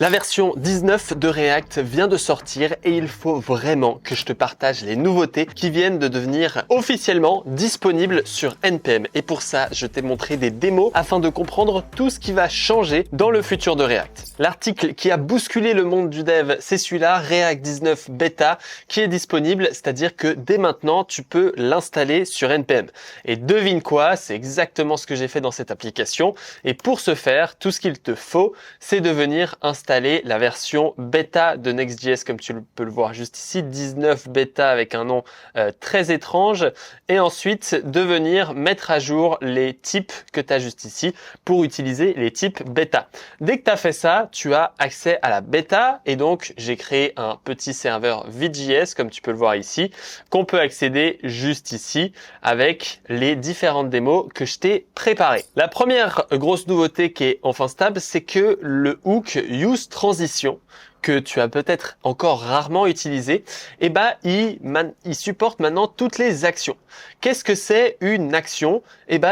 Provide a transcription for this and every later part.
La version 19 de React vient de sortir et il faut vraiment que je te partage les nouveautés qui viennent de devenir officiellement disponibles sur NPM. Et pour ça, je t'ai montré des démos afin de comprendre tout ce qui va changer dans le futur de React. L'article qui a bousculé le monde du dev, c'est celui-là, React 19 Beta, qui est disponible, c'est-à-dire que dès maintenant, tu peux l'installer sur NPM. Et devine quoi, c'est exactement ce que j'ai fait dans cette application. Et pour ce faire, tout ce qu'il te faut, c'est de venir installer la version bêta de Next.js, comme tu peux le voir juste ici, 19 bêta avec un nom très étrange, et ensuite de venir mettre à jour les types que tu as juste ici pour utiliser les types bêta. Dès que tu as fait ça, tu as accès à la bêta, et donc j'ai créé un petit serveur Vue.js, comme tu peux le voir ici, qu'on peut accéder juste ici avec les différentes démos que je t'ai préparées. La première grosse nouveauté qui est enfin stable, c'est que le hook useTransition, que tu as peut-être encore rarement utilisé, il supporte maintenant toutes les actions. Qu'est-ce que c'est une action?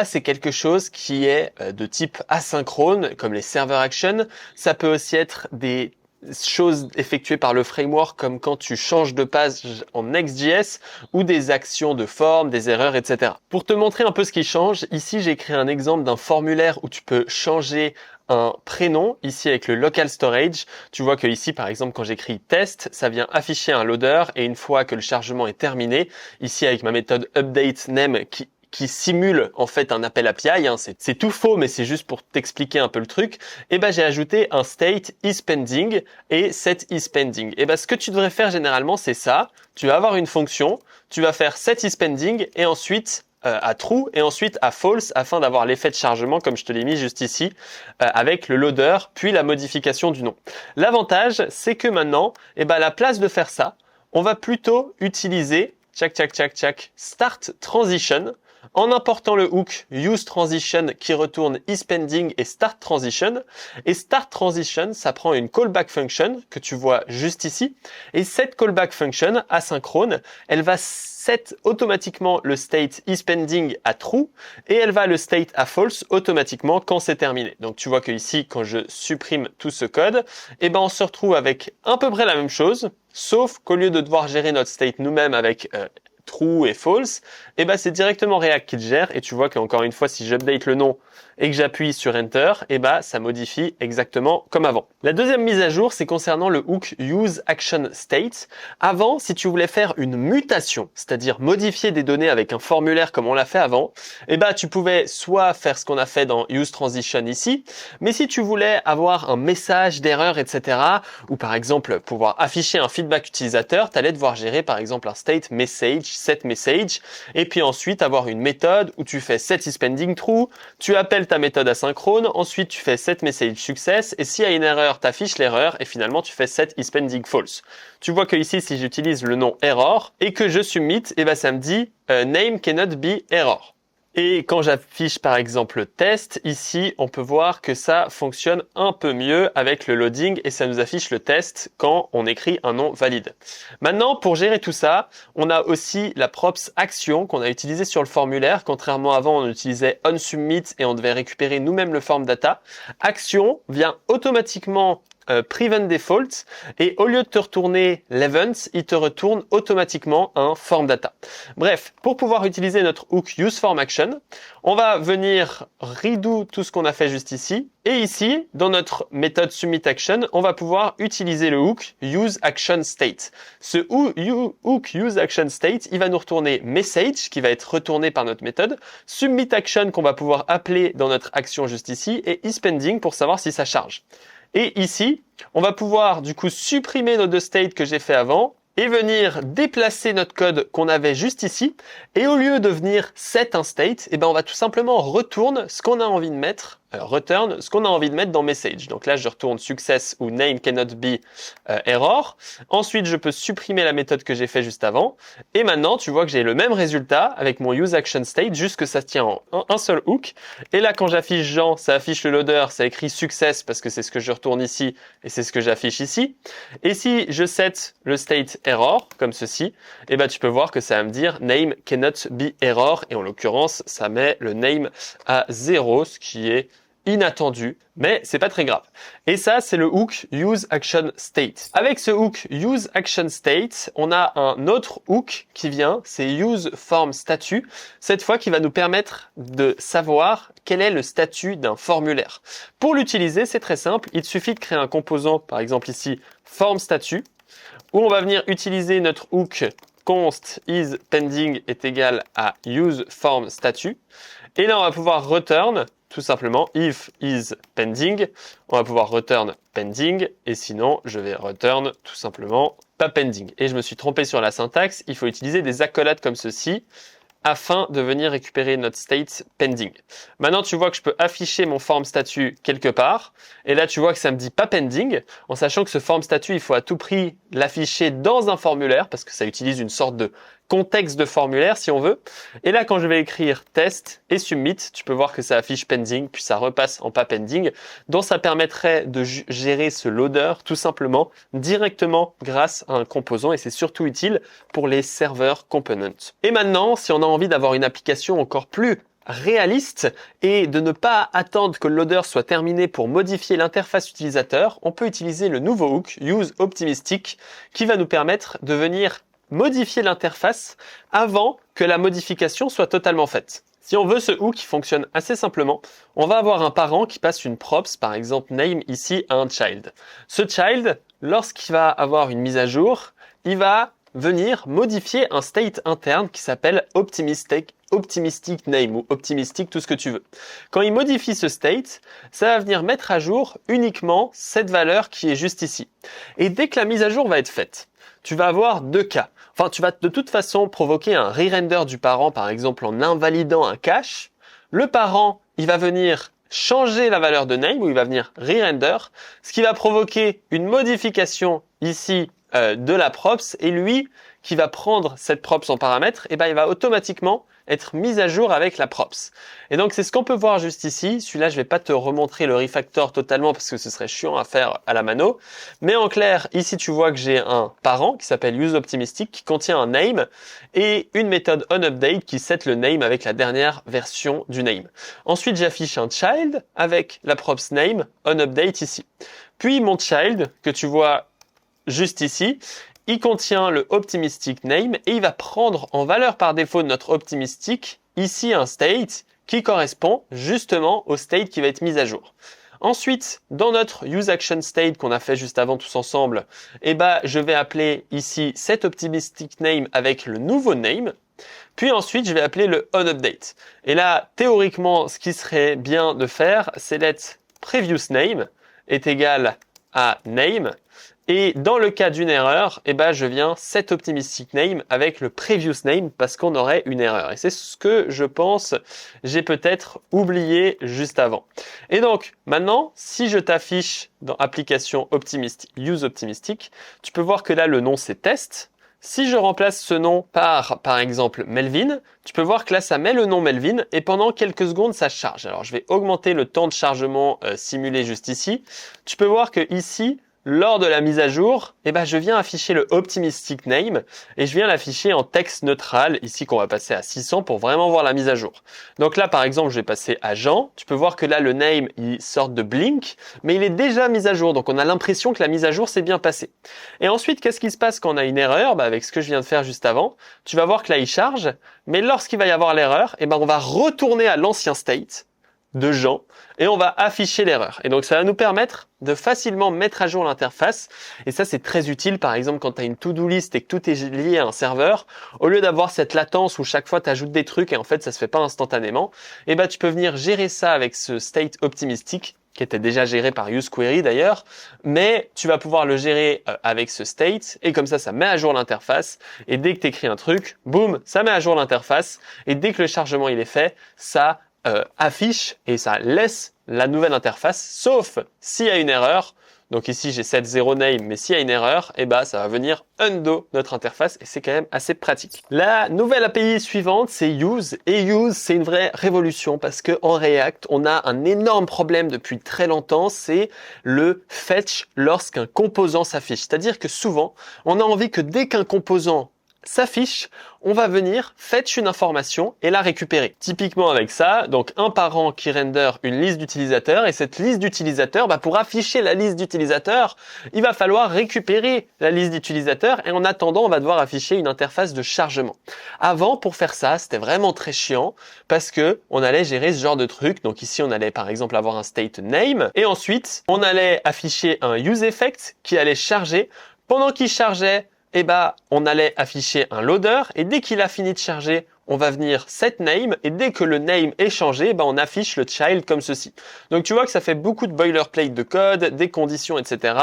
C'est quelque chose qui est de type asynchrone, comme les server actions. Ça peut aussi être des choses effectuées par le framework, comme quand tu changes de page en Next.js, ou des actions de forme, des erreurs, etc. Pour te montrer un peu ce qui change, ici j'ai créé un exemple d'un formulaire où tu peux changer un prénom, ici avec le local storage. Tu vois que ici, par exemple, quand j'écris test, ça vient afficher un loader, et une fois que le chargement est terminé, ici avec ma méthode updateName qui simule en fait un appel API, c'est tout faux, mais c'est juste pour t'expliquer un peu le truc, j'ai ajouté un state isPending et set isPending. Ce que tu devrais faire généralement, c'est ça. Tu vas avoir une fonction, tu vas faire set isPending et ensuite à true et ensuite à false afin d'avoir l'effet de chargement comme je te l'ai mis juste ici avec le loader puis la modification du nom. L'avantage, c'est que maintenant, à la place de faire ça, on va plutôt utiliser start transition en important le hook useTransition qui retourne isPending et start transition. Et start transition, ça prend une callback function que tu vois juste ici. Et cette callback function asynchrone, elle va set automatiquement le state isPending à true et elle va le state à false automatiquement quand c'est terminé. Donc tu vois que ici, quand je supprime tout ce code, on se retrouve avec à peu près la même chose, sauf qu'au lieu de devoir gérer notre state nous-mêmes avec true et false, c'est directement React qui le gère, et tu vois qu'encore une fois, si j'update le nom et que j'appuie sur Enter, ça modifie exactement comme avant. La deuxième mise à jour, c'est concernant le hook useActionState. Avant, si tu voulais faire une mutation, c'est-à-dire modifier des données avec un formulaire comme on l'a fait avant, tu pouvais soit faire ce qu'on a fait dans useTransition ici, mais si tu voulais avoir un message d'erreur, etc., ou par exemple pouvoir afficher un feedback utilisateur, tu allais devoir gérer par exemple un state message, set message, et puis ensuite avoir une méthode où tu fais set isPending true, tu appelles ta méthode asynchrone, ensuite tu fais set message success, et s'il y a une erreur, tu affiches l'erreur, et finalement tu fais set isPending false. Tu vois que ici, si j'utilise le nom error et que je submit, ça me dit name cannot be error. Et quand j'affiche par exemple test, ici on peut voir que ça fonctionne un peu mieux avec le loading et ça nous affiche le test quand on écrit un nom valide. Maintenant, pour gérer tout ça, on a aussi la props action qu'on a utilisée sur le formulaire. Contrairement à avant, on utilisait onSubmit et on devait récupérer nous-mêmes le form data. Action vient automatiquement prevent default, et au lieu de te retourner l'event, il te retourne automatiquement un form data. Bref, pour pouvoir utiliser notre hook useFormAction, on va venir redo tout ce qu'on a fait juste ici, et ici, dans notre méthode submitAction, on va pouvoir utiliser le hook useActionState. Ce hook useActionState, il va nous retourner message, qui va être retourné par notre méthode, submitAction qu'on va pouvoir appeler dans notre action juste ici, et isPending pour savoir si ça charge. Et ici, on va pouvoir du coup supprimer nos deux states que j'ai fait avant et venir déplacer notre code qu'on avait juste ici. Et au lieu de venir set un state, on va tout simplement return ce qu'on a envie de mettre dans message. Donc là, je retourne success ou name cannot be error. Ensuite, je peux supprimer la méthode que j'ai fait juste avant. Et maintenant, tu vois que j'ai le même résultat avec mon useActionState, juste que ça tient en un seul hook. Et là, quand j'affiche Jean, ça affiche le loader, ça écrit success parce que c'est ce que je retourne ici et c'est ce que j'affiche ici. Et si je set le state error, comme ceci, tu peux voir que ça va me dire name cannot be error. Et en l'occurrence, ça met le name à 0, ce qui est inattendu, mais c'est pas très grave. Et ça, c'est le hook useActionState. Avec ce hook useActionState, on a un autre hook qui vient, c'est useFormStatus, cette fois qui va nous permettre de savoir quel est le statut d'un formulaire. Pour l'utiliser, c'est très simple, il suffit de créer un composant, par exemple ici, formStatus, où on va venir utiliser notre hook const isPending est égal à useFormStatus. Et là, on va pouvoir return, tout simplement, if isPending. On va pouvoir return pending. Et sinon, je vais return tout simplement pas pending. Et je me suis trompé sur la syntaxe. Il faut utiliser des accolades comme ceci afin de venir récupérer notre state pending. Maintenant, tu vois que je peux afficher mon form statut quelque part. Et là, tu vois que ça me dit pas pending, en sachant que ce form statut, il faut à tout prix l'afficher dans un formulaire, parce que ça utilise une sorte de contexte de formulaire, si on veut. Et là, quand je vais écrire test et submit, tu peux voir que ça affiche pending, puis ça repasse en pas pending. Donc, ça permettrait de gérer ce loader, tout simplement, directement grâce à un composant. Et c'est surtout utile pour les serveurs components. Et maintenant, si on a envie d'avoir une application encore plus réaliste et de ne pas attendre que le loader soit terminé pour modifier l'interface utilisateur, on peut utiliser le nouveau hook useOptimistic qui va nous permettre de venir modifier l'interface avant que la modification soit totalement faite. Si on veut ce hook qui fonctionne assez simplement, on va avoir un parent qui passe une props, par exemple name ici, à un child. Ce child, lorsqu'il va avoir une mise à jour, il va venir modifier un state interne qui s'appelle optimistic name ou optimistic, tout ce que tu veux. Quand il modifie ce state, ça va venir mettre à jour uniquement cette valeur qui est juste ici. Et dès que la mise à jour va être faite, tu vas avoir deux cas. Enfin, tu vas de toute façon provoquer un re-render du parent, par exemple en invalidant un cache. Le parent, il va venir changer la valeur de name ou il va venir re-render, ce qui va provoquer une modification ici de la props, et lui qui va prendre cette props en paramètre, et ben il va automatiquement être mis à jour avec la props. Et donc c'est ce qu'on peut voir juste ici. Celui-là, je vais pas te remontrer le refactor totalement parce que ce serait chiant à faire à la mano. Mais en clair, ici tu vois que j'ai un parent qui s'appelle useOptimistic qui contient un name et une méthode onUpdate qui set le name avec la dernière version du name. Ensuite, j'affiche un child avec la props name onUpdate ici. Puis mon child que tu vois juste ici, il contient le optimistic name et il va prendre en valeur par défaut de notre optimistic ici un state qui correspond justement au state qui va être mis à jour. Ensuite, dans notre useActionState qu'on a fait juste avant tous ensemble, je vais appeler ici cet optimistic name avec le nouveau name. Puis ensuite, je vais appeler le onUpdate. Et là, théoriquement, ce qui serait bien de faire, c'est let previous name est égal à name. Et dans le cas d'une erreur, je viens set optimistic name avec le previous name parce qu'on aurait une erreur. Et c'est ce que je pense j'ai peut-être oublié juste avant. Et donc, maintenant, si je t'affiche dans application useOptimistic, tu peux voir que là, le nom c'est test. Si je remplace ce nom par exemple, Melvin, tu peux voir que là, ça met le nom Melvin et pendant quelques secondes, ça charge. Alors, je vais augmenter le temps de chargement simulé juste ici. Tu peux voir que ici, lors de la mise à jour, je viens afficher le optimistic name et je viens l'afficher en texte neutral, ici qu'on va passer à 600 pour vraiment voir la mise à jour. Donc là, par exemple, je vais passer à Jean. Tu peux voir que là, le name, il sort de blink, mais il est déjà mis à jour. Donc, on a l'impression que la mise à jour s'est bien passée. Et ensuite, qu'est-ce qui se passe quand on a une erreur? Avec ce que je viens de faire juste avant, tu vas voir que là, il charge, mais lorsqu'il va y avoir l'erreur, on va retourner à l'ancien state de Jean et on va afficher l'erreur. Et donc, ça va nous permettre de facilement mettre à jour l'interface. Et ça, c'est très utile, par exemple, quand tu as une to-do list et que tout est lié à un serveur. Au lieu d'avoir cette latence où chaque fois tu ajoutes des trucs et en fait, ça se fait pas instantanément, tu peux venir gérer ça avec ce state optimistic qui était déjà géré par useQuery d'ailleurs, mais tu vas pouvoir le gérer avec ce state et comme ça met à jour l'interface et dès que tu écris un truc, boum, ça met à jour l'interface et dès que le chargement il est fait, ça affiche et ça laisse la nouvelle interface, sauf s'il y a une erreur. Donc ici j'ai set 0 name, mais s'il y a une erreur, ça va venir undo notre interface et c'est quand même assez pratique. La nouvelle API suivante, c'est Use. Et Use, c'est une vraie révolution parce que en React, on a un énorme problème depuis très longtemps, c'est le fetch lorsqu'un composant s'affiche. C'est-à-dire que souvent, on a envie que dès qu'un composant s'affiche, on va venir fetch une information et la récupérer. Typiquement avec ça, donc un parent qui render une liste d'utilisateurs et cette liste d'utilisateurs, pour afficher la liste d'utilisateurs, il va falloir récupérer la liste d'utilisateurs et en attendant, on va devoir afficher une interface de chargement. Avant, pour faire ça, c'était vraiment très chiant parce que on allait gérer ce genre de truc. Donc ici, on allait par exemple avoir un state name et ensuite, on allait afficher un use effect qui allait charger. Pendant qu'il chargeait, on allait afficher un loader et dès qu'il a fini de charger, on va venir set name et dès que le name est changé, on affiche le child comme ceci. Donc tu vois que ça fait beaucoup de boilerplate de code, des conditions, etc.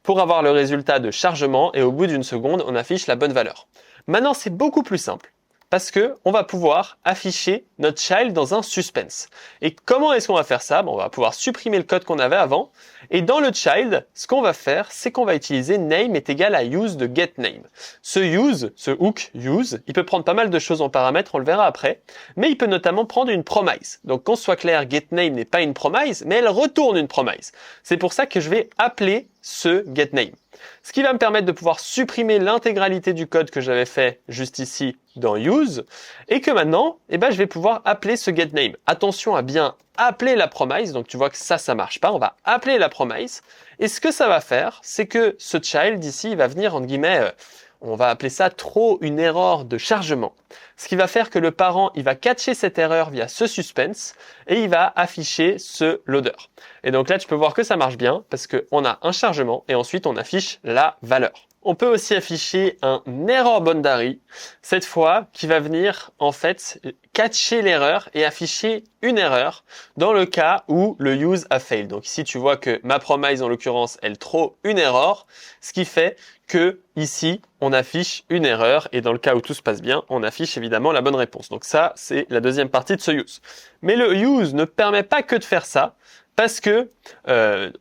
pour avoir le résultat de chargement et au bout d'une seconde, on affiche la bonne valeur. Maintenant, c'est beaucoup plus simple parce que on va pouvoir afficher notre child dans un suspense. Et comment est-ce qu'on va faire ça? On va pouvoir supprimer le code qu'on avait avant. Et dans le child, ce qu'on va faire, c'est qu'on va utiliser name est égal à use de getName. Ce hook use, il peut prendre pas mal de choses en paramètres, on le verra après, mais il peut notamment prendre une promise. Donc qu'on soit clair, getName n'est pas une promise, mais elle retourne une promise. C'est pour ça que je vais appeler ce getName. Ce qui va me permettre de pouvoir supprimer l'intégralité du code que j'avais fait juste ici dans use et que maintenant, je vais pouvoir appeler ce getName. Attention à bien appeler la promise, donc tu vois que ça marche pas, on va appeler la promise et ce que ça va faire, c'est que ce child ici, il va venir entre guillemets, on va appeler ça trop une erreur de chargement. Ce qui va faire que le parent, il va catcher cette erreur via ce suspense et il va afficher ce loader. Et donc là, tu peux voir que ça marche bien parce qu'on a un chargement et ensuite on affiche la valeur. On peut aussi afficher un error boundary, cette fois qui va venir en fait catcher l'erreur et afficher une erreur dans le cas où le use a failed. Donc ici tu vois que ma promise en l'occurrence elle throw une erreur, ce qui fait que ici on affiche une erreur et dans le cas où tout se passe bien, on affiche évidemment la bonne réponse. Donc ça c'est la deuxième partie de ce use. Mais le use ne permet pas que de faire ça. Parce que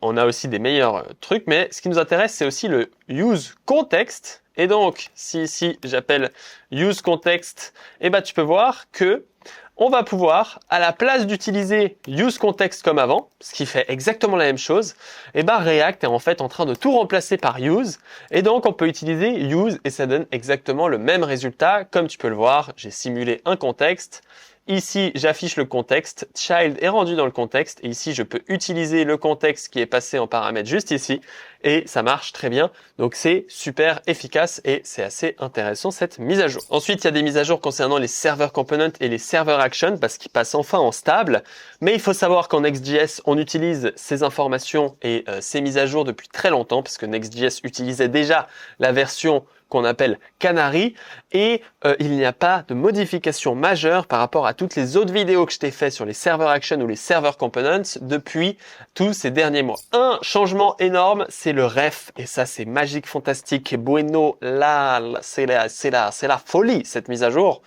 on a aussi des meilleurs trucs, mais ce qui nous intéresse, c'est aussi le use context. Et donc, si ici j'appelle use context, tu peux voir que on va pouvoir, à la place d'utiliser use context comme avant, ce qui fait exactement la même chose, React est en fait en train de tout remplacer par use. Et donc, on peut utiliser use et ça donne exactement le même résultat. Comme tu peux le voir, j'ai simulé un contexte. Ici, j'affiche le contexte, child est rendu dans le contexte et ici, je peux utiliser le contexte qui est passé en paramètre juste ici et ça marche très bien. Donc, c'est super efficace et c'est assez intéressant cette mise à jour. Ensuite, il y a des mises à jour concernant les server components et les server actions parce qu'ils passent enfin en stable. Mais il faut savoir qu'en Next.js, on utilise ces informations et ces mises à jour depuis très longtemps parce que Next.js utilisait déjà la version qu'on appelle Canary et il n'y a pas de modification majeure par rapport à toutes les autres vidéos que je t'ai fait sur les server actions ou les server components depuis tous ces derniers mois. Un changement énorme, c'est le ref et ça c'est magique, fantastique, bueno, là c'est la folie cette mise à jour.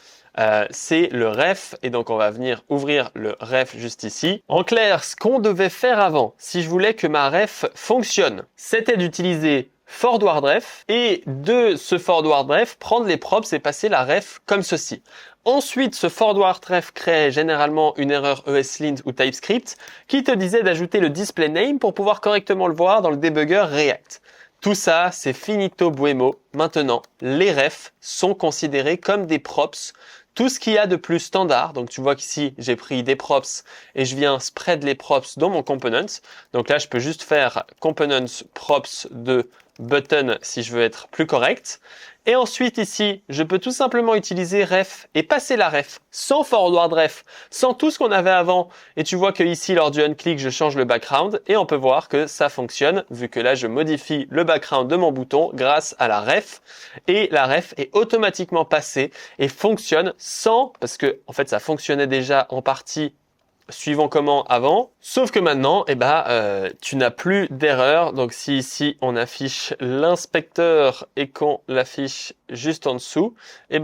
C'est le ref et donc on va venir ouvrir le ref juste ici. En clair, ce qu'on devait faire avant, si je voulais que ma ref fonctionne, c'était d'utiliser forward ref et de ce forward ref prendre les props et passer la ref comme ceci. Ensuite, ce forward ref crée généralement une erreur ESLint ou TypeScript qui te disait d'ajouter le display name pour pouvoir correctement le voir dans le debugger React. Tout ça, c'est finito bueno. Maintenant, les refs sont considérés comme des props. Tout ce qu'il y a de plus standard, donc tu vois qu'ici j'ai pris des props et je viens spread les props dans mon component. Donc là je peux juste faire components props de button si je veux être plus correct. Et ensuite ici, je peux tout simplement utiliser ref et passer la ref sans forward ref, sans tout ce qu'on avait avant. Et tu vois que ici, lors du unclick, je change le background et on peut voir que ça fonctionne vu que là, je modifie le background de mon bouton grâce à la ref. Et la ref est automatiquement passée et fonctionne sans, parce que en fait, ça fonctionnait déjà en partie suivant comment avant, sauf que maintenant, tu n'as plus d'erreur. Donc si ici on affiche l'inspecteur et qu'on l'affiche juste en dessous,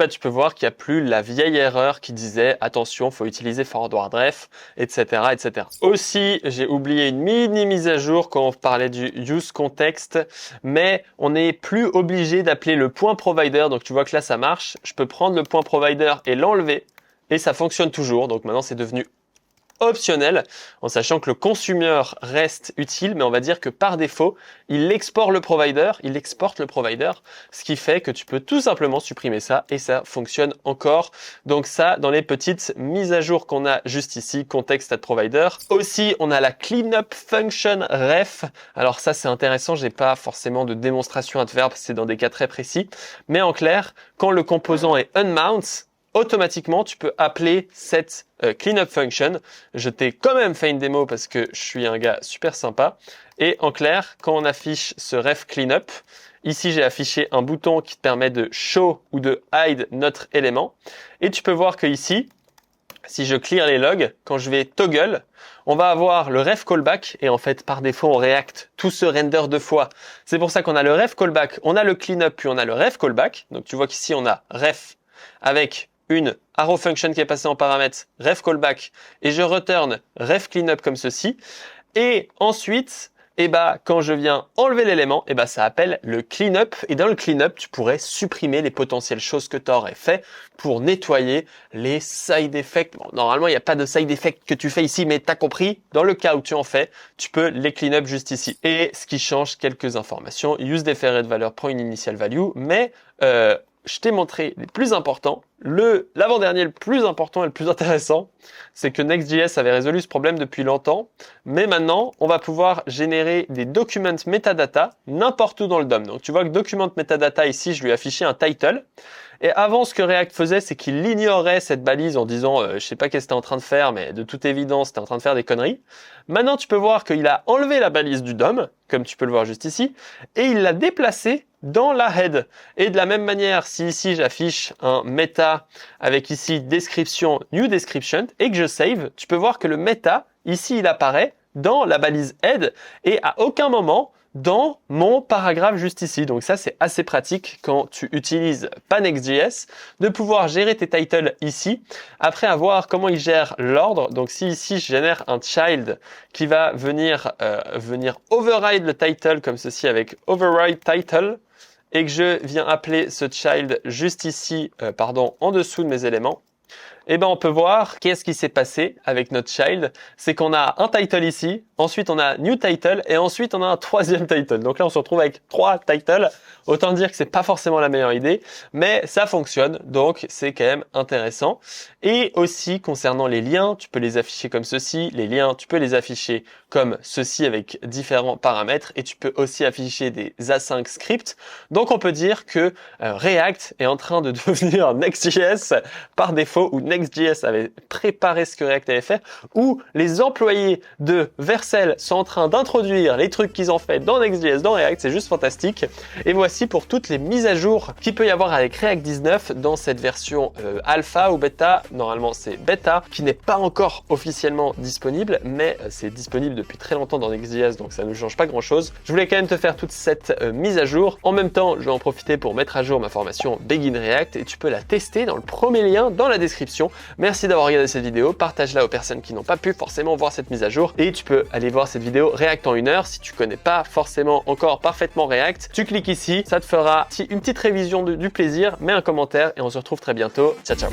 tu peux voir qu'il n'y a plus la vieille erreur qui disait attention, faut utiliser forward ref, etc., etc. Aussi, j'ai oublié une mini mise à jour quand on parlait du use context, mais on n'est plus obligé d'appeler le point provider. Donc tu vois que là ça marche. Je peux prendre le point provider et l'enlever et ça fonctionne toujours. Donc maintenant c'est devenu optionnel, en sachant que le consumeur reste utile, mais on va dire que par défaut, il exporte le provider, ce qui fait que tu peux tout simplement supprimer ça et ça fonctionne encore. Donc ça, dans les petites mises à jour qu'on a juste ici, context at provider. Aussi, on a la cleanup function ref. Alors ça, c'est intéressant, j'ai pas forcément de démonstration adverbe, c'est dans des cas très précis. Mais en clair, quand le composant est unmount, automatiquement, tu peux appeler cette cleanup function. Je t'ai quand même fait une démo parce que je suis un gars super sympa. Et en clair, quand on affiche ce ref cleanup, ici j'ai affiché un bouton qui te permet de show ou de hide notre élément. Et tu peux voir que ici, si je clear les logs, quand je vais toggle, on va avoir le ref callback et en fait par défaut on React tout se render deux fois. C'est pour ça qu'on a le ref callback, on a le cleanup puis on a le ref callback. Donc tu vois qu'ici on a ref avec une arrow function qui est passée en paramètre ref callback et je return ref cleanup comme ceci. Et ensuite, quand je viens enlever l'élément, ça appelle le cleanup. Et dans le cleanup, tu pourrais supprimer les potentielles choses que tu aurais fait pour nettoyer les side effects. Bon, normalement, il n'y a pas de side effect que tu fais ici, mais tu as compris. Dans le cas où tu en fais, tu peux les cleanup juste ici. Et ce qui change quelques informations, use deferred valeur prend une initial value, mais je t'ai montré les plus importants. L'avant-dernier, le plus important et le plus intéressant, c'est que Next.js avait résolu ce problème depuis longtemps. Mais maintenant, on va pouvoir générer des documents metadata n'importe où dans le DOM. Donc, tu vois que document metadata ici, je lui ai affiché un title. Et avant, ce que React faisait, c'est qu'il ignorait cette balise en disant je sais pas qu'est-ce que t'es en train de faire, mais de toute évidence, t'es en train de faire des conneries. Maintenant, tu peux voir qu'il a enlevé la balise du DOM, comme tu peux le voir juste ici, et il l'a déplacée dans la head. Et de la même manière, si ici j'affiche un meta avec ici description, new description, et que je save, tu peux voir que le meta, ici, il apparaît dans la balise head, et à aucun moment, dans mon paragraphe juste ici. Donc ça, c'est assez pratique quand tu utilises pas Next.js de pouvoir gérer tes titles ici. Après, à voir comment il gère l'ordre. Donc si ici, je génère un child qui va venir override le title comme ceci avec override title et que je viens appeler ce child juste ici, en dessous de mes éléments, on peut voir qu'est-ce qui s'est passé avec notre child. C'est qu'on a un title ici, ensuite on a new title et ensuite on a un troisième title. Donc là on se retrouve avec 3 titles. Autant dire que c'est pas forcément la meilleure idée, mais ça fonctionne, donc c'est quand même intéressant. Et aussi concernant les liens, tu peux les afficher comme ceci. Les liens, tu peux les afficher comme ceci avec différents paramètres et tu peux aussi afficher des async scripts. Donc on peut dire que React est en train de devenir Next.js par défaut, ou Next.js avait préparé ce que React allait faire, où les employés de Vercel sont en train d'introduire les trucs qu'ils ont fait dans Next.js, dans React. C'est juste fantastique. Et voici pour toutes les mises à jour qu'il peut y avoir avec React 19 dans cette version alpha ou bêta. Normalement, c'est bêta qui n'est pas encore officiellement disponible, mais c'est disponible depuis très longtemps dans Next.js, donc ça ne change pas grand-chose. Je voulais quand même te faire toute cette mise à jour. En même temps, je vais en profiter pour mettre à jour ma formation Begin React et tu peux la tester dans le premier lien dans la description. Merci d'avoir regardé cette vidéo. Partage-la aux personnes qui n'ont pas pu forcément voir cette mise à jour et tu peux aller voir cette vidéo React en 1 heure. Si tu connais pas forcément encore parfaitement React, tu cliques ici. Ça te fera une petite révision du plaisir, mets un commentaire et on se retrouve très bientôt. Ciao, ciao.